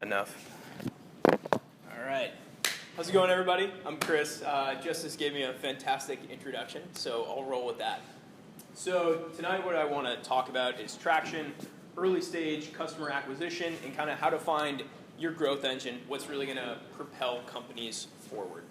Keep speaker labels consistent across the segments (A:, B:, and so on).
A: Enough. All right. How's it going, everybody? I'm Chris. Justice gave me a fantastic introduction, so I'll roll with that. So tonight what I want to talk about is traction, early stage customer acquisition, and kind of how to find your growth engine, what's really going to propel companies forward.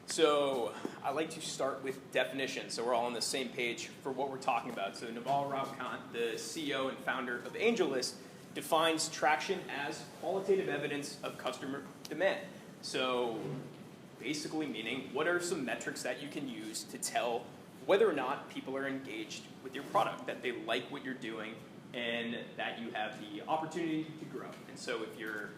A: So I like to start with definitions, so we're all on the same page for what we're talking about. So Naval Ravikant, the CEO and founder of AngelList, defines traction as qualitative evidence of customer demand. So basically meaning, what are some metrics that you can use to tell whether or not people are engaged with your product, that they like what you're doing, and that you have the opportunity to grow. And so if you're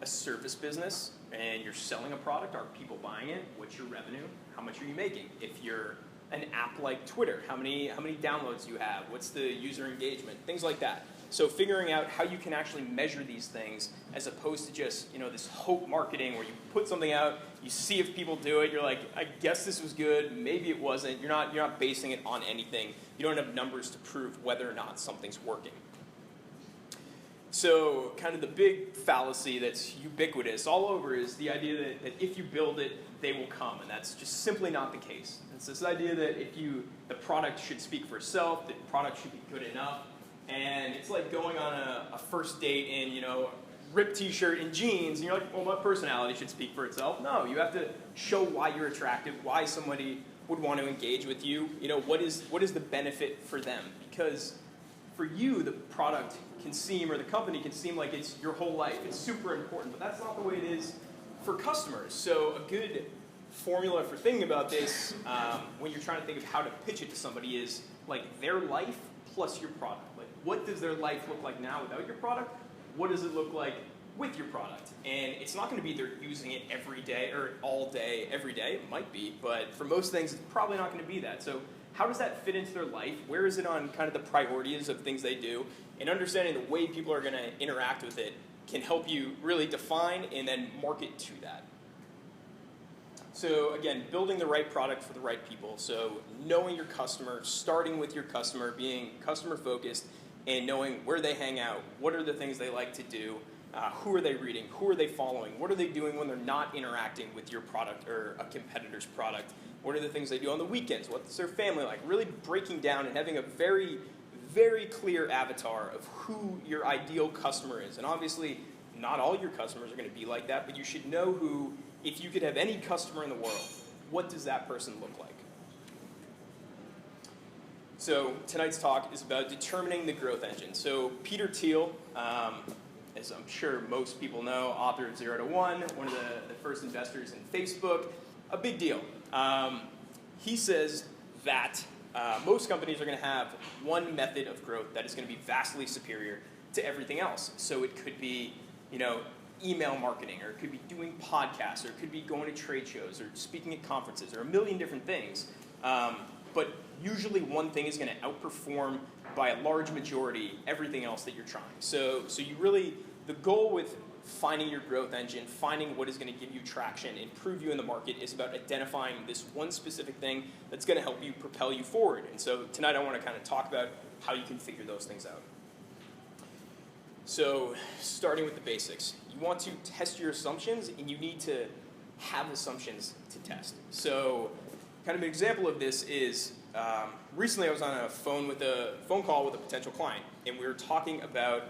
A: a service business and you're selling a product, are people buying it? What's your revenue? How much are you making? If you're an app like Twitter, how many downloads do you have? What's the user engagement? Things like that. So figuring out how you can actually measure these things as opposed to just, this hope marketing where you put something out, you see if people do it, you're like, I guess this was good, maybe it wasn't. You're not basing it on anything. You don't have numbers to prove whether or not something's working. So kind of the big fallacy that's ubiquitous all over is the idea that if you build it, they will come, and that's just simply not the case. It's this idea that the product should speak for itself, the product should be good enough, and it's like going on a first date in, ripped t-shirt and jeans, and you're like, well, my personality should speak for itself. No, you have to show why you're attractive, why somebody would want to engage with you. What is the benefit for them? Because for you, the product can seem, or the company can seem like it's your whole life. It's super important, but that's not the way it is for customers. So a good formula for thinking about this when you're trying to think of how to pitch it to somebody is like their life plus your product. Like, what does their life look like now without your product? What does it look like with your product? And it's not going to be they're using it every day or all day, every day. It might be, but for most things, it's probably not going to be that. So how does that fit into their life? Where is it on kind of the priorities of things they do? And understanding the way people are going to interact with it can help you really define and then market to that. So again, building the right product for the right people. So knowing your customer, starting with your customer, being customer focused, and knowing where they hang out, what are the things they like to do, who are they reading, who are they following, what are they doing when they're not interacting with your product or a competitor's product, what are the things they do on the weekends, what's their family like, really breaking down and having a very, very clear avatar of who your ideal customer is. And obviously, not all your customers are going to be like that, but you should know who, if you could have any customer in the world, what does that person look like? So tonight's talk is about determining the growth engine. So Peter Thiel, as I'm sure most people know, author of 0 to 1, one of the first investors in Facebook, a big deal. He says that most companies are going to have one method of growth that is going to be vastly superior to everything else. So it could be, email marketing, or it could be doing podcasts, or it could be going to trade shows, or speaking at conferences, or a million different things. But usually one thing is going to outperform by a large majority everything else that you're trying. So you really, the goal with finding your growth engine, finding what is going to give you traction, improve you in the market, is about identifying this one specific thing that's going to help you propel you forward. And so tonight I want to kind of talk about how you can figure those things out. So starting with the basics, you want to test your assumptions, and you need to have assumptions to test. So kind of an example of this is recently I was on a phone call with a potential client, and we were talking about,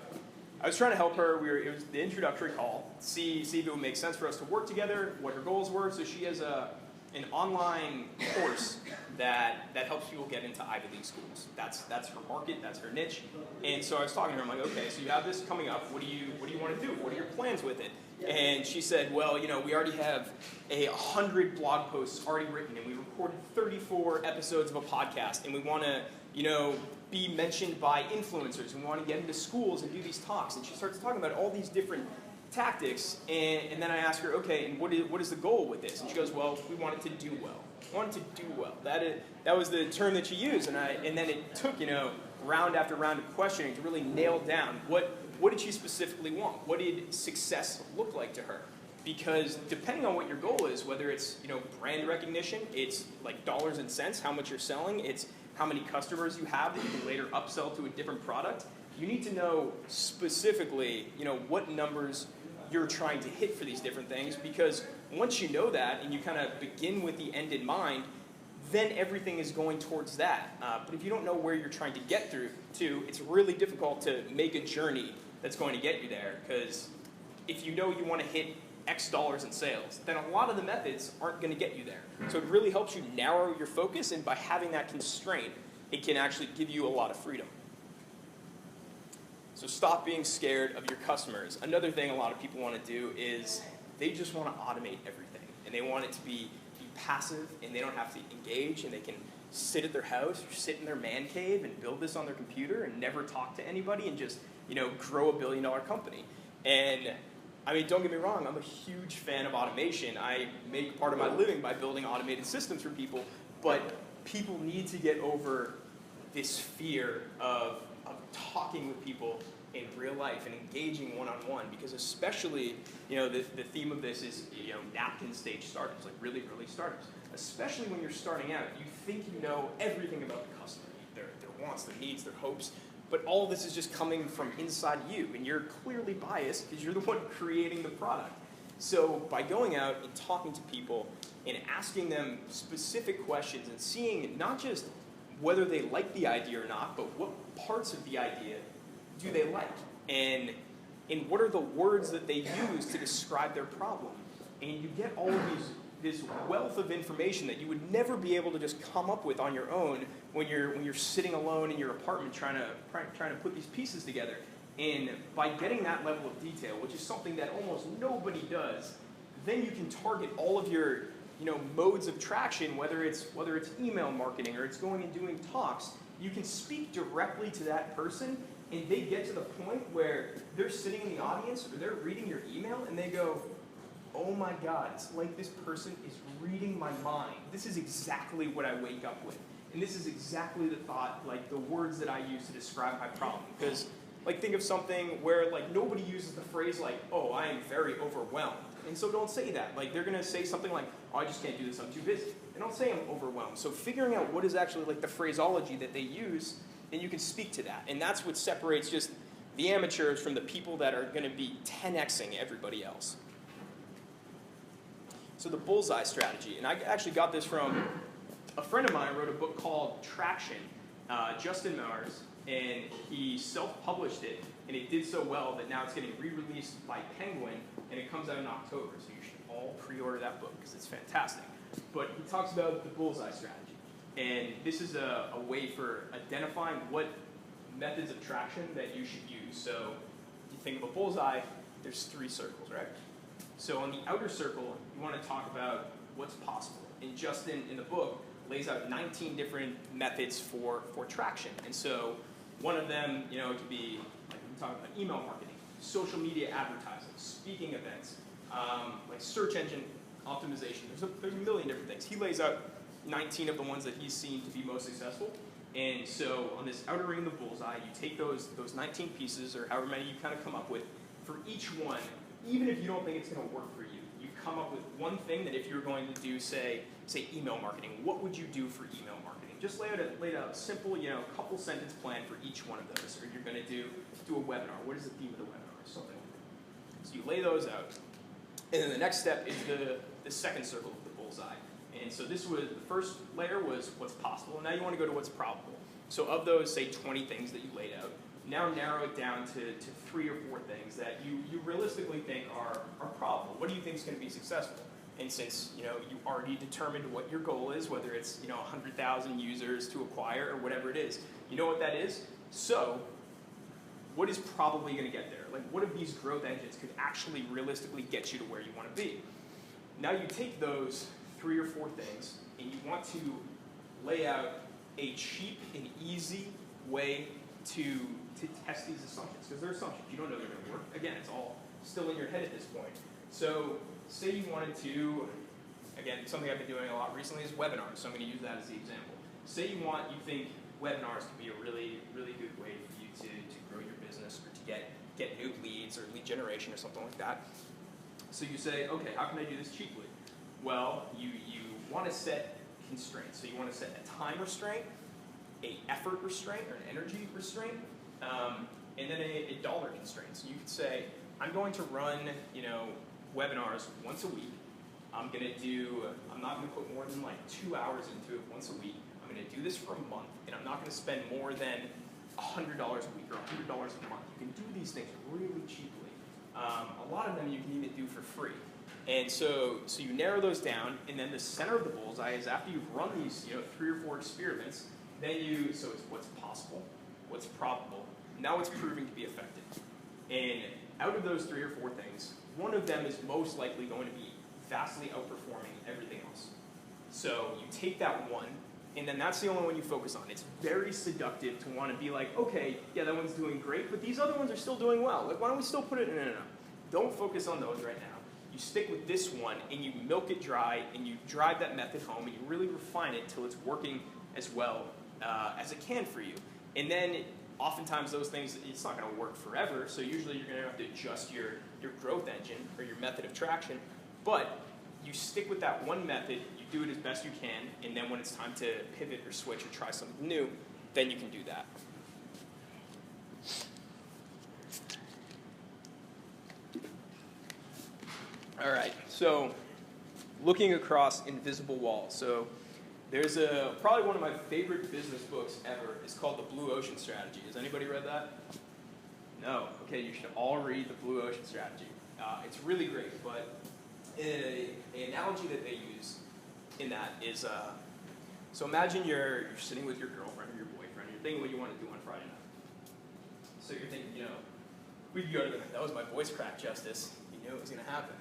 A: I was trying to help her. It was the introductory call, see if it would make sense for us to work together, what her goals were. So she has an online course that helps people get into Ivy League schools. That's her market, that's her niche. And so I was talking to her, I'm like, okay, so you have this coming up. What do you want to do? What are your plans with it? And she said, well, we already have 100 blog posts already written, and we recorded 34 episodes of a podcast, and we want to, be mentioned by influencers. We want to get into schools and do these talks. And she starts talking about all these different tactics, and then I ask her, okay, and what is the goal with this? And she goes, well, we want it to do well. We want it to do well. That was the term that she used, and then it took, round after round of questioning to really nail down what did she specifically want? What did success look like to her? Because depending on what your goal is, whether it's brand recognition, it's like dollars and cents, how much you're selling, it's how many customers you have that you can later upsell to a different product. you need to know specifically, what numbers you're trying to hit for these different things, because once you know that and you kind of begin with the end in mind, then everything is going towards that. But if you don't know where you're trying to get through to, it's really difficult to make a journey that's going to get you there, because if you know you want to hit X dollars in sales, then a lot of the methods aren't going to get you there. So it really helps you narrow your focus, and by having that constraint, it can actually give you a lot of freedom. So stop being scared of your customers. Another thing a lot of people want to do is they just want to automate everything, and they want it to be passive, and they don't have to engage, and they can sit at their house or sit in their man cave and build this on their computer and never talk to anybody and just grow $1 billion company. And I mean, don't get me wrong, I'm a huge fan of automation. I make part of my living by building automated systems for people, but people need to get over this fear of talking with people in real life and engaging one-on-one, because especially, the theme of this is, napkin stage startups, like really early startups. Especially when you're starting out, you think you know everything about the customer, their wants, their needs, their hopes, but all this is just coming from inside you, and you're clearly biased because you're the one creating the product. So by going out and talking to people and asking them specific questions and seeing not just whether they like the idea or not, but what parts of the idea do they like, and what are the words that they use to describe their problem. And you get all of this wealth of information that you would never be able to just come up with on your own when you're sitting alone in your apartment trying to put these pieces together. And by getting that level of detail, which is something that almost nobody does, then you can target all of your modes of traction, whether it's email marketing or it's going and doing talks. You can speak directly to that person, and they get to the point where they're sitting in the audience or they're reading your email and they go, oh my God, it's like this person is reading my mind. This is exactly what I wake up with. And this is exactly the thought, like the words that I use to describe my problem. Because think of something where nobody uses the phrase oh, I am very overwhelmed. And so don't say that. They're going to say something like, oh, I just can't do this, I'm too busy. And don't say I'm overwhelmed. So figuring out what is actually the phraseology that they use, and you can speak to that. And that's what separates just the amateurs from the people that are going to be 10xing everybody else. So the bullseye strategy, and I actually got this from a friend of mine who wrote a book called Traction, Justin Mars, and he self-published it, and it did so well that now it's getting re-released by Penguin, and it comes out in October, so you should all pre-order that book because it's fantastic. But he talks about the bullseye strategy, and this is a way for identifying what methods of traction that you should use. So if you think of a bullseye, there's 3 circles, right? So on the outer circle, you want to talk about what's possible. And Justin, in the book, lays out 19 different methods for traction. And so one of them, it could be, we talk about email marketing, social media advertising, speaking events, search engine optimization. There's a million different things. He lays out 19 of the ones that he's seen to be most successful. And so on this outer ring of the bullseye, you take those 19 pieces, or however many you kind of come up with, for each one, even if you don't think it's going to work for you, you come up with one thing that if you're going to do, say email marketing, what would you do for email marketing? Just lay out a simple, couple sentence plan for each one of those. Or you're going to do a webinar. What is the theme of the webinar? Something like that. So you lay those out. And then the next step is the second circle of the bullseye. And so the first layer was what's possible. And now you want to go to what's probable. So of those, say 20 things that you laid out, now narrow it down to 3 or 4 things that you realistically think are probable. What do you think is going to be successful? And since you already determined what your goal is, whether it's 100,000 users to acquire or whatever it is, you know what that is. So what is probably going to get there? What of these growth engines could actually realistically get you to where you want to be? Now you take those 3 or 4 things and you want to lay out a cheap and easy way to test these assumptions, because they're assumptions. You don't know they're going to work. Again, it's all still in your head at this point. So say you wanted to, again, something I've been doing a lot recently is webinars, so I'm going to use that as the example. Say you think webinars can be a really, really good way for you to grow your business or to get new leads or lead generation or something like that. So you say, okay, how can I do this cheaply? Well, you want to set constraints. So you want to set a time restraint, a effort restraint, or an energy restraint, and then a dollar constraint. So you could say, I'm going to run, webinars once a week. I'm not going to put more than like 2 hours into it once a week. I'm going to do this for a month, and I'm not going to spend more than $100 a week or $100 a month. You can do these things really cheaply. A lot of them you can even do for free. And so you narrow those down, and then the center of the bullseye is after you've run these 3 or 4 experiments, so it's what's possible, what's probable, now it's proving to be effective. And out of those 3 or 4 things, one of them is most likely going to be vastly outperforming everything else. So you take that one, and then that's the only one you focus on. It's very seductive to want to be like, okay, yeah, that one's doing great, but these other ones are still doing well. Like, why don't we still put it in? No. Don't focus on those right now. You stick with this one, and you milk it dry, and you drive that method home, and you really refine it until it's working as well as it can for you. And then oftentimes those things, it's not going to work forever, so usually you're going to have to adjust your growth engine or your method of traction. But you stick with that one method, you do it as best you can, and then when it's time to pivot or switch or try something new, then you can do that. All right, so looking across invisible walls. So there's probably one of my favorite business books ever. It's called The Blue Ocean Strategy. Has anybody read that? No? Okay, you should all read The Blue Ocean Strategy. It's really great, but an analogy that they use in that is, so imagine you're sitting with your girlfriend or your boyfriend, and you're thinking what you want to do on Friday night. So you're thinking, we could go to that was my voice crack, Justice. You knew it was going to happen.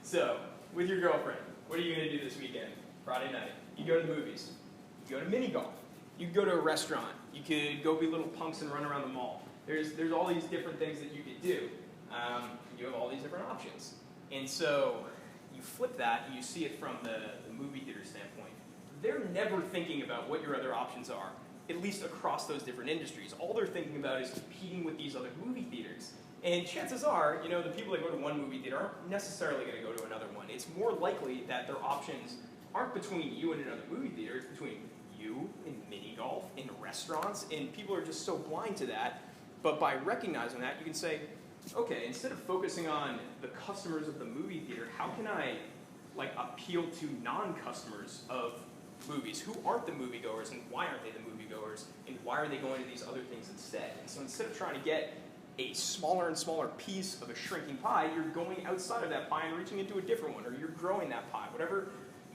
A: So, with your girlfriend, what are you going to do this weekend? Friday night. You go to the movies. You go to mini golf. You go to a restaurant. You could go be little punks and run around the mall. There's all these different things that you could do. You have all these different options. And so you flip that and you see it from the movie theater standpoint. They're never thinking about what your other options are, at least across those different industries. All they're thinking about is competing with these other movie theaters. And chances are, the people that go to one movie theater aren't necessarily going to go to another one. It's more likely that their options aren't between you and another movie theater, it's between you and mini golf and restaurants, and people are just so blind to that. But by recognizing that, you can say, okay, instead of focusing on the customers of the movie theater, how can I appeal to non-customers of movies? Who aren't the moviegoers, and why aren't they the moviegoers, and why are they going to these other things instead? And so instead of trying to get a smaller and smaller piece of a shrinking pie, you're going outside of that pie and reaching into a different one, or you're growing that pie, whatever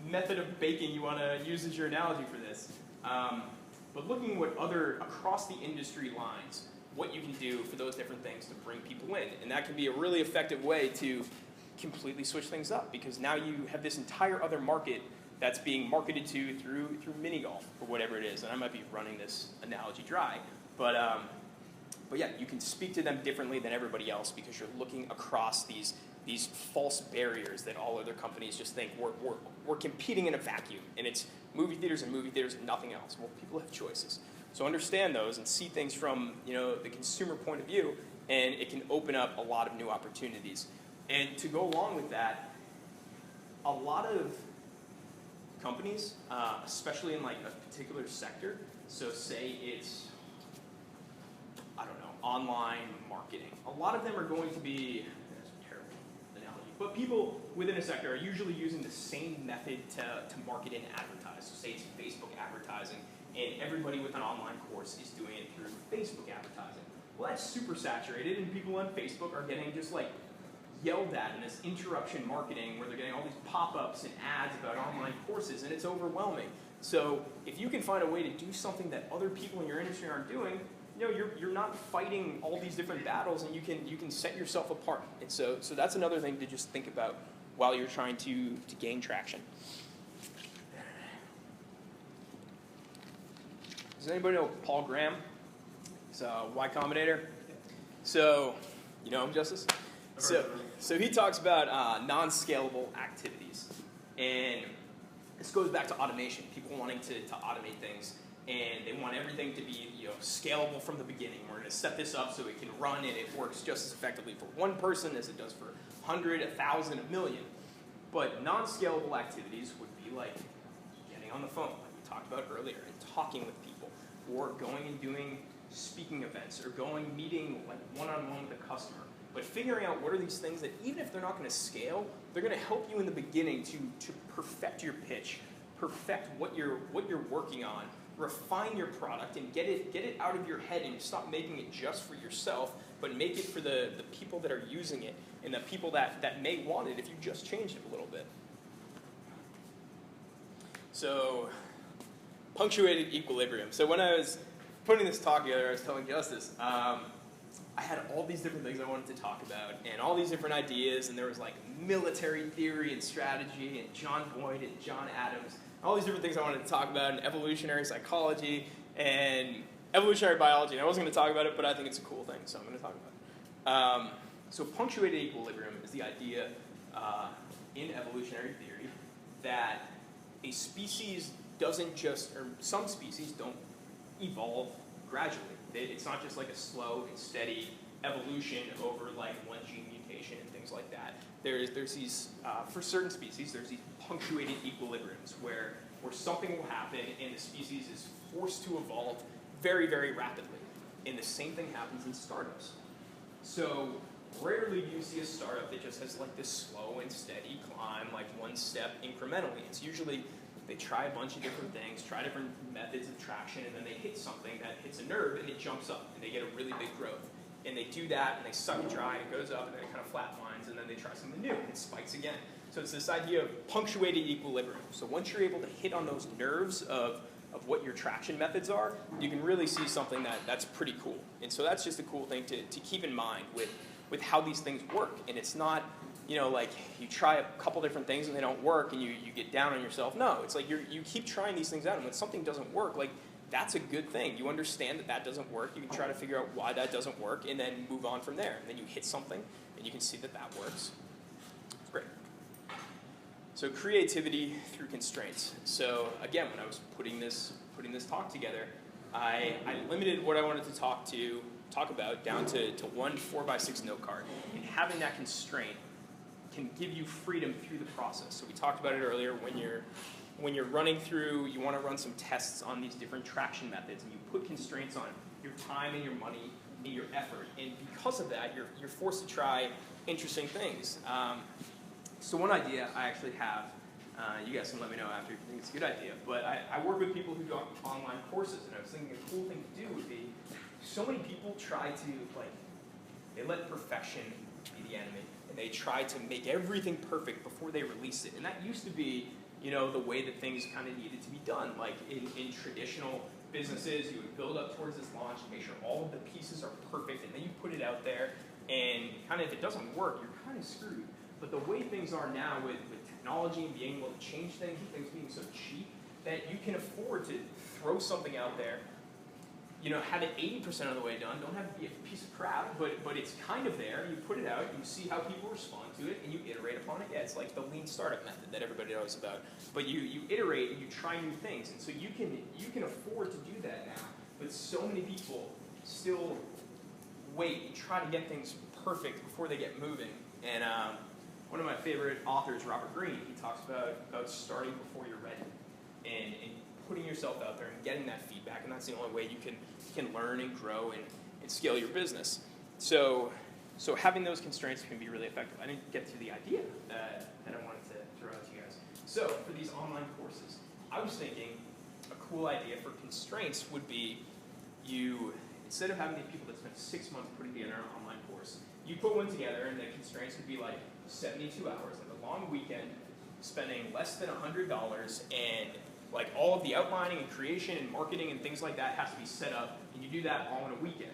A: method of baking you want to use as your analogy for this. But looking what across the industry lines, what you can do for those different things to bring people in. And that can be a really effective way to completely switch things up, because now you have this entire other market that's being marketed to through mini golf or whatever it is. And I might be running this analogy dry, but yeah, you can speak to them differently than everybody else because you're looking across these false barriers that all other companies just think we're competing in a vacuum, and it's movie theaters and nothing else. Well, people have choices. So understand those and see things from the consumer point of view, and it can open up a lot of new opportunities. And to go along with that, a lot of companies, especially in a particular sector, so say it's, online marketing. A lot of them are going to be, that's a terrible analogy, but people within a sector are usually using the same method to market and advertise. So say it's Facebook advertising, and everybody with an online course is doing it through Facebook advertising. Well, that's super saturated, and people on Facebook are getting just yelled at in this interruption marketing where they're getting all these pop-ups and ads about online courses, and it's overwhelming. So if you can find a way to do something that other people in your industry aren't doing, you're not fighting all these different battles, and you can set yourself apart. And so that's another thing to just think about while you're trying to gain traction. Does anybody know Paul Graham? He's a Y Combinator. So, you know him, Justice? So he talks about non-scalable activities. And this goes back to automation, people wanting to automate things. And they want everything to be scalable from the beginning. We're going to set this up so it can run and it works just as effectively for one person as it does for 100, 1,000, 1,000,000. But non-scalable activities would be like getting on the phone, like we talked about earlier, and talking with people, or going and doing speaking events or going meeting like one-on-one with a customer. But figuring out what are these things that even if they're not going to scale, they're going to help you in the beginning to perfect your pitch, perfect what you're working on, refine your product, and get it out of your head and stop making it just for yourself, but make it for the people that are using it and the people that may want it if you just changed it a little bit. So, punctuated equilibrium. So when I was putting this talk together, I was telling Justice, I had all these different things I wanted to talk about and all these different ideas, and there was like military theory and strategy and John Boyd and John Adams, all these different things I wanted to talk about, and evolutionary psychology and evolutionary biology. And I wasn't going to talk about it, but I think it's a cool thing, so I'm going to talk about it. So punctuated equilibrium is the idea in evolutionary theory that a species doesn't just, or some species don't evolve gradually. It's not just like a slow and steady evolution over like one gene mutation and things like that. There's these, for certain species, there's these punctuated equilibriums where something will happen and the species is forced to evolve very, very rapidly. And the same thing happens in startups. So rarely do you see a startup that just has like this slow and steady climb, like one step incrementally. It's usually they try a bunch of different things, try different methods of traction, and then they hit something that hits a nerve and it jumps up and they get a really big growth. And they do that and they suck it dry and it goes up and then it kind of flatlines and then they try something new and it spikes again. So it's this idea of punctuated equilibrium. So once you're able to hit on those nerves of what your traction methods are, you can really see something that's pretty cool. And so that's just a cool thing to keep in mind with how these things work. And it's not, you know, like you try a couple different things and they don't work and you get down on yourself. No, it's like you keep trying these things out, and when something doesn't work, like that's a good thing. You understand that doesn't work. You can try to figure out why that doesn't work and then move on from there. And then you hit something and you can see that works. It's great. So creativity through constraints. So again, when I was putting this talk together, I limited what I wanted to talk about down to one 4x6 note card. And having that constraint can give you freedom through the process. So we talked about it earlier, when you're running through, you want to run some tests on these different traction methods, and you put constraints on your time and your money and your effort. And because of that, you're forced to try interesting things. So one idea I actually have, you guys can let me know after if you think it's a good idea, but I work with people who do online courses, and I was thinking a cool thing to do would be, so many people try to, like, they let perfection be the enemy. They try to make everything perfect before they release it. And that used to be, you know, the way that things kind of needed to be done. Like in traditional businesses, you would build up towards this launch and make sure all of the pieces are perfect, and then you put it out there, and kind of if it doesn't work, you're kind of screwed. But the way things are now with technology and being able to change things and things being so cheap, that you can afford to throw something out there, you know, have it 80% of the way done, don't have it be a piece of crap, but it's kind of there, you put it out, you see how people respond to it, and you iterate upon it. Yeah, it's like the lean startup method that everybody knows about. But you iterate and you try new things, and so you can afford to do that now. But so many people still wait and try to get things perfect before they get moving. And one of my favorite authors, Robert Greene, he talks about starting before you're ready, and putting yourself out there and getting that feedback, and that's the only way you can learn and grow and scale your business. So having those constraints can be really effective. I didn't get to the idea that I wanted to throw out to you guys. So for these online courses, I was thinking a cool idea for constraints would be you, instead of having these people that spend 6 months putting together an online course, you put one together and the constraints would be like 72 hours, like a long weekend, spending less than $100, and like all of the outlining and creation and marketing and things like that has to be set up, and you do that all in a weekend.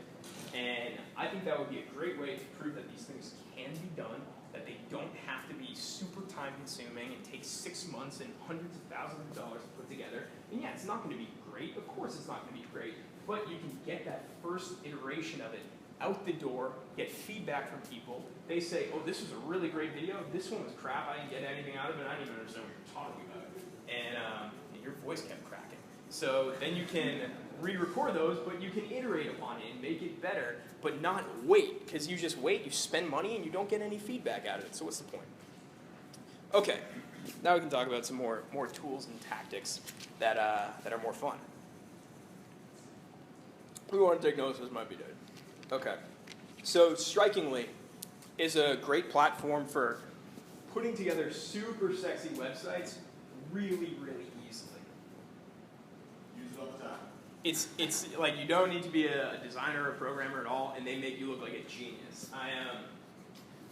A: And I think that would be a great way to prove that these things can be done, that they don't have to be super time consuming and take 6 months and hundreds of thousands of dollars to put together. And yeah, it's not going to be great. Of course it's not going to be great, but you can get that first iteration of it out the door, get feedback from people. They say, oh, this was a really great video. This one was crap. I didn't get anything out of it. I didn't even understand what you're talking about. And your voice kept cracking. So then you can re-record those, but you can iterate upon it and make it better, but not wait, because you just wait, you spend money, and you don't get any feedback out of it. So what's the point? Okay, now we can talk about some more tools and tactics that are more fun. We want to take notes, this might be dead. Okay. So Strikingly is a great platform for putting together super sexy websites really, really easily.
B: Use it all the time.
A: It's like you don't need to be a designer or a programmer at all, and they make you look like a genius.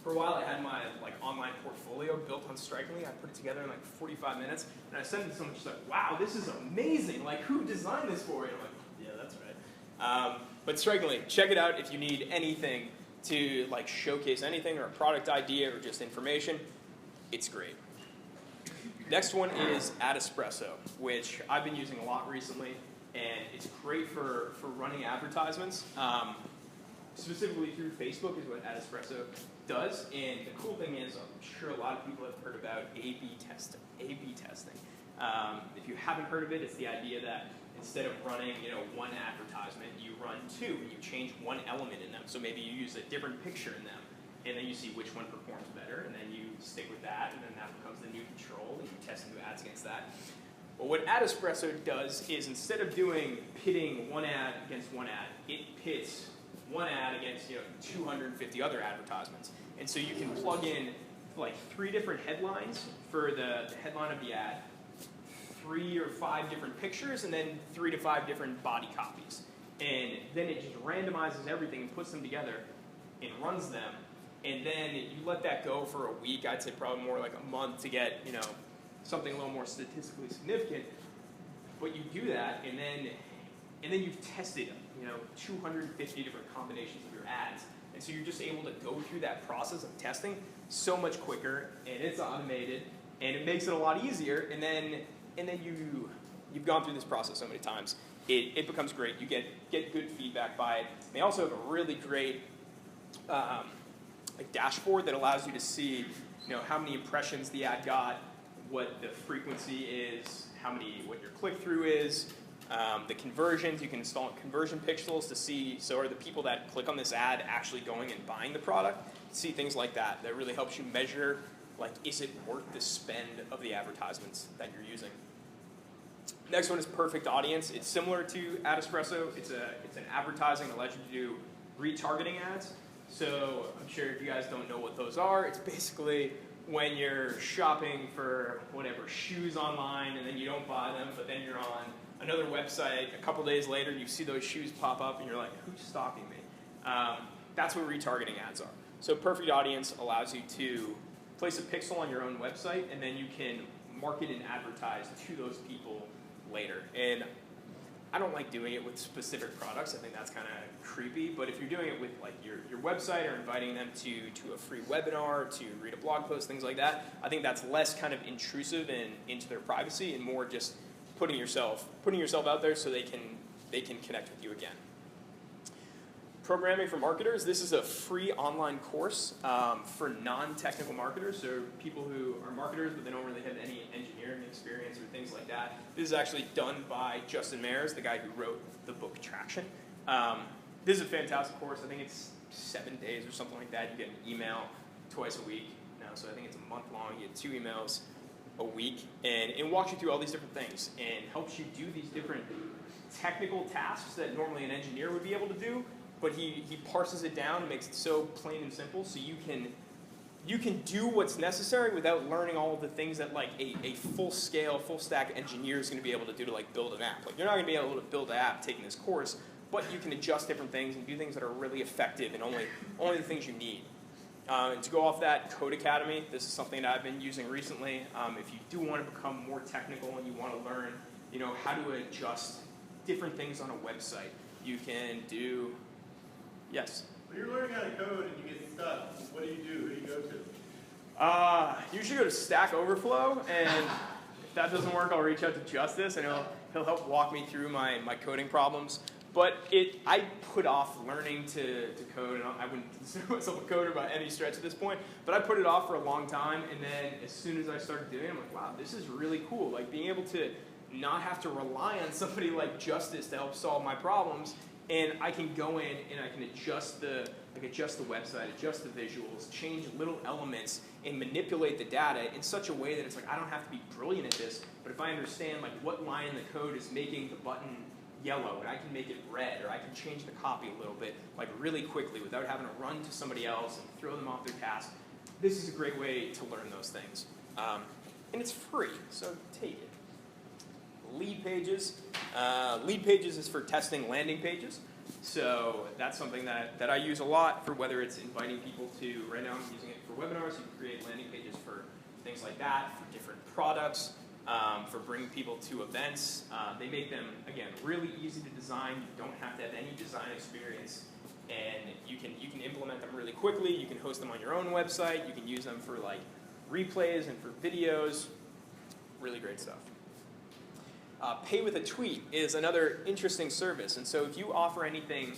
A: For a while, I had my online portfolio built on Strikingly. I put it together in like 45 minutes, and I sent it to someone just like, "Wow, this is amazing! Like, who designed this for you?" I'm like, "Yeah, that's right." But Strikingly, check it out if you need anything to like showcase anything or a product idea or just information. It's great. Next one is Espresso, which I've been using a lot recently, and it's great for running advertisements. Specifically through Facebook is what Espresso does, and the cool thing is, I'm sure a lot of people have heard about A/B testing. A/B testing. If you haven't heard of it, it's the idea that instead of running, one advertisement, you run two, and you change one element in them. So maybe you use a different picture in them, and then you see which one performs better, and then you stick with that, and then that becomes the new control, and you test new ads against that. But what Espresso does is instead of pitting one ad against one ad, it pits one ad against 250 other advertisements. And so you can plug in like 3 different headlines for the headline of the ad, 3 or 5 different pictures, and then 3 to 5 different body copies. And then it just randomizes everything and puts them together and runs them. And then you let that go for a week, I'd say probably more like a month to get something a little more statistically significant. But you do that, and then you've tested 250 different combinations of your ads. And so you're just able to go through that process of testing so much quicker, and it's automated, and it makes it a lot easier. And then you've gone through this process so many times, it becomes great. You get good feedback by it. They also have a really great dashboard that allows you to see how many impressions the ad got, what the frequency is, what your click-through is, the conversions. You can install conversion pixels to see, so are the people that click on this ad actually going and buying the product? See things like that. That really helps you measure, is it worth the spend of the advertisements that you're using? Next one is Perfect Audience. It's similar to Espresso. It's an advertising that allows you to do retargeting ads. So I'm sure if you guys don't know what those are, it's basically when you're shopping for whatever, shoes online, and then you don't buy them, but then you're on another website, a couple days later, you see those shoes pop up, and you're like, who's stalking me? That's what retargeting ads are. So Perfect Audience allows you to place a pixel on your own website, and then you can market and advertise to those people later. And I don't like doing it with specific products. I think that's kind of creepy. But if you're doing it with your website or inviting them to a free webinar, to read a blog post, things like that, I think that's less kind of intrusive and into their privacy and more just putting yourself out there so they can connect with you again. Programming for Marketers. This is a free online course for non-technical marketers, so people who are marketers but they don't really have any engineering experience or things like that. This is actually done by Justin Mayers, the guy who wrote the book Traction. This is a fantastic course. I think it's 7 days or something like that. You get an email twice a week now, so I think it's a month long. You get 2 emails a week, and it walks you through all these different things and helps you do these different technical tasks that normally an engineer would be able to do. But he parses it down and makes it so plain and simple, so you can do what's necessary without learning all of the things that a full-scale, full-stack engineer is going to be able to do to build an app. You're not going to be able to build an app taking this course, but you can adjust different things and do things that are really effective and only the things you need. And to go off that, Code Academy, this is something that I've been using recently. If you do want to become more technical and you want to learn, how to adjust different things on a website, you can do. Yes?
B: When you're learning how to code and you get stuck, what do you do? Who do you go to?
A: Usually go to Stack Overflow, and if that doesn't work, I'll reach out to Justice, and he'll help walk me through my coding problems. But I put off learning to code, and I wouldn't consider myself a coder by any stretch at this point, but I put it off for a long time, and then as soon as I started doing it, I'm like, wow, this is really cool. Being able to not have to rely on somebody like Justice to help solve my problems. And I can go in and I can adjust the website, adjust the visuals, change little elements, and manipulate the data in such a way that it's I don't have to be brilliant at this, but if I understand what line in the code is making the button yellow and I can make it red, or I can change the copy a little bit, like really quickly without having to run to somebody else and throw them off their task. This is a great way to learn those things. And it's free, so take it. Lead pages. Lead pages is for testing landing pages. So that's something that I use a lot for whether it's inviting people to, right now I'm using it for webinars. You can create landing pages for things like that, for different products, for bringing people to events. They make them, again, really easy to design. You don't have to have any design experience. And you can implement them really quickly. You can host them on your own website. You can use them for like replays and for videos. Really great stuff. Pay with a tweet is another interesting service. And so if you offer anything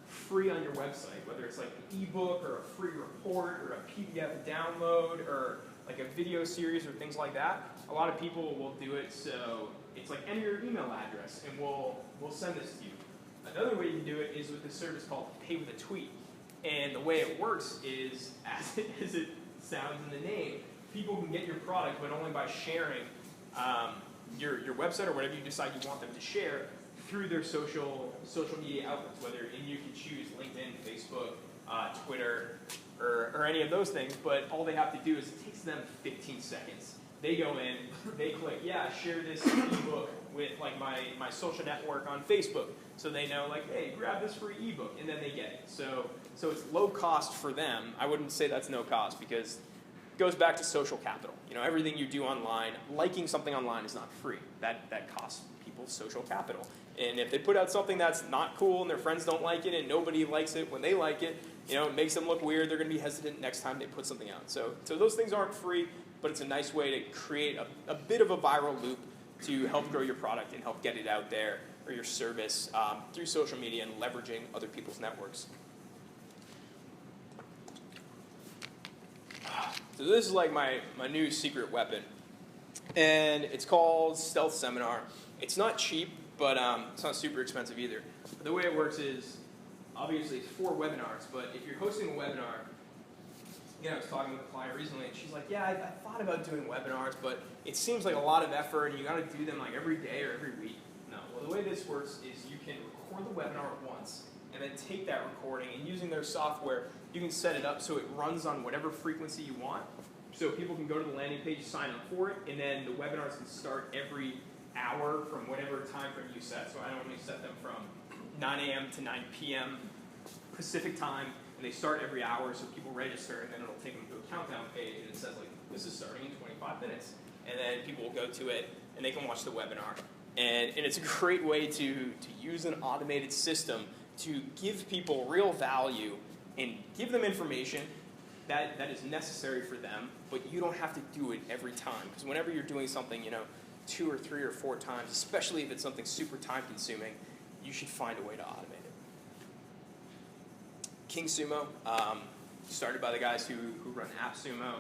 A: free on your website, whether it's like an ebook or a free report or a PDF download or like a video series or things like that, a lot of people will do it. So it's like enter your email address and we'll send this to you. Another way you can do it is with this service called Pay with a Tweet. And the way it works is, as it sounds in the name, people can get your product, but only by sharing your website or whatever you decide you want them to share through their social media outlets, and you can choose LinkedIn, Facebook, Twitter, or any of those things, but all they have to do is it takes them 15 seconds. They go in, they click, yeah, share this ebook with like my social network on Facebook. So they know like, hey, grab this free ebook, and then they get it. So it's low cost for them. I wouldn't say that's no cost because it goes back to social capital. You know, everything you do online, liking something online is not free. That costs people social capital. And if they put out something that's not cool and their friends don't like it and nobody likes it when they like it, you know, it makes them look weird. They're going to be hesitant next time they put something out. So those things aren't free, but it's a nice way to create a bit of a viral loop to help grow your product and help get it out there or your service through social media and leveraging other people's networks. So this is like my new secret weapon, and it's called Stealth Seminar. It's not cheap, but it's not super expensive either. But the way it works is, obviously it's for webinars, but if you're hosting a webinar, you know, I was talking with a client recently, and she's like, yeah, I thought about doing webinars, but it seems like a lot of effort, and you got to do them like every day or every week. No, well, the way this works is you can record the webinar once, and then take that recording, and using their software, you can set it up so it runs on whatever frequency you want. So people can go to the landing page, sign up for it, and then the webinars can start every hour from whatever time frame you set. So I normally set them from 9 a.m. to 9 p.m. Pacific time, and they start every hour, so people register, and then it'll take them to a countdown page, and it says, like, this is starting in 25 minutes. And then people will go to it, and they can watch the webinar. And it's a great way to use an automated system to give people real value and give them information that is necessary for them, but you don't have to do it every time. Because whenever you're doing something, you know, 2 or 3 or 4 times, especially if it's something super time-consuming, you should find a way to automate it. King Sumo, started by the guys who run AppSumo.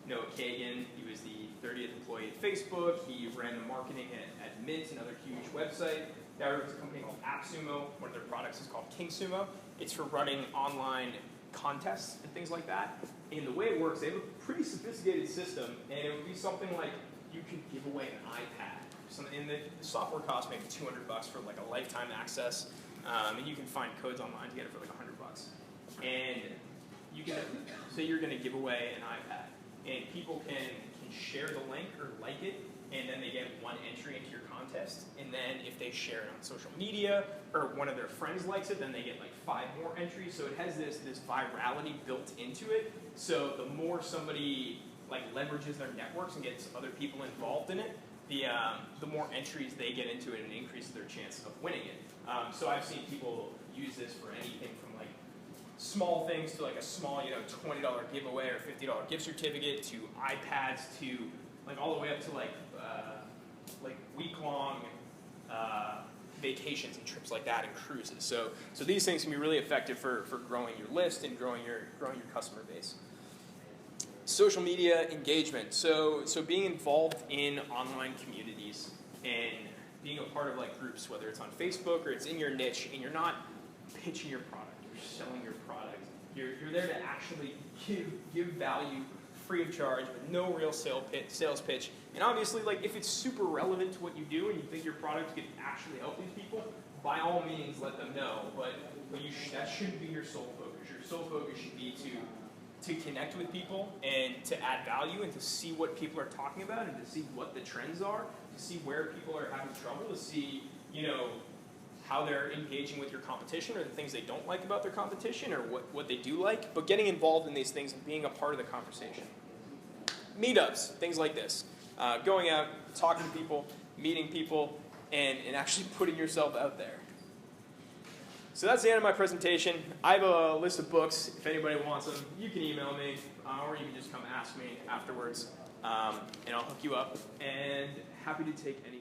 A: Noah Kagan, he was the 30th employee at Facebook. He ran the marketing at Mint, another huge website. Now there's a company called AppSumo. One of their products is called King Sumo. It's for running online contests and things like that. And the way it works, they have a pretty sophisticated system, and it would be something like you could give away an iPad. And the software costs maybe $200 for like a lifetime access, and you can find codes online to get it for like $100. And you can say you're going to give away an iPad, and people can share the link or like it, and then they get 1 entry into your contest. And then if they share it on social media or one of their friends likes it, then they get like 5 more entries. So it has this virality built into it. So the more somebody like leverages their networks and gets other people involved in it, the more entries they get into it and increases their chance of winning it. So I've seen people use this for anything from like small things to like a small, you know, $20 giveaway or $50 gift certificate to iPads to like all the way up to like week-long vacations and trips like that and cruises. So these things can be really effective for growing your list and growing your customer base. Social media engagement. So being involved in online communities and being a part of like groups, whether it's on Facebook or it's in your niche, and you're not pitching your product, you're selling your product. You're there to actually give value free of charge with no real sales pitch. And obviously, like if it's super relevant to what you do and you think your product could actually help these people, by all means let them know, but that shouldn't be your sole focus. Your sole focus should be to connect with people and to add value and to see what people are talking about and to see what the trends are, to see where people are having trouble, to see, how they're engaging with your competition or the things they don't like about their competition or what they do like, but getting involved in these things and being a part of the conversation. Meetups, things like this. Going out, talking to people, meeting people, and actually putting yourself out there. So that's the end of my presentation. I have a list of books. If anybody wants them, you can email me, or you can just come ask me afterwards, and I'll hook you up. And happy to take any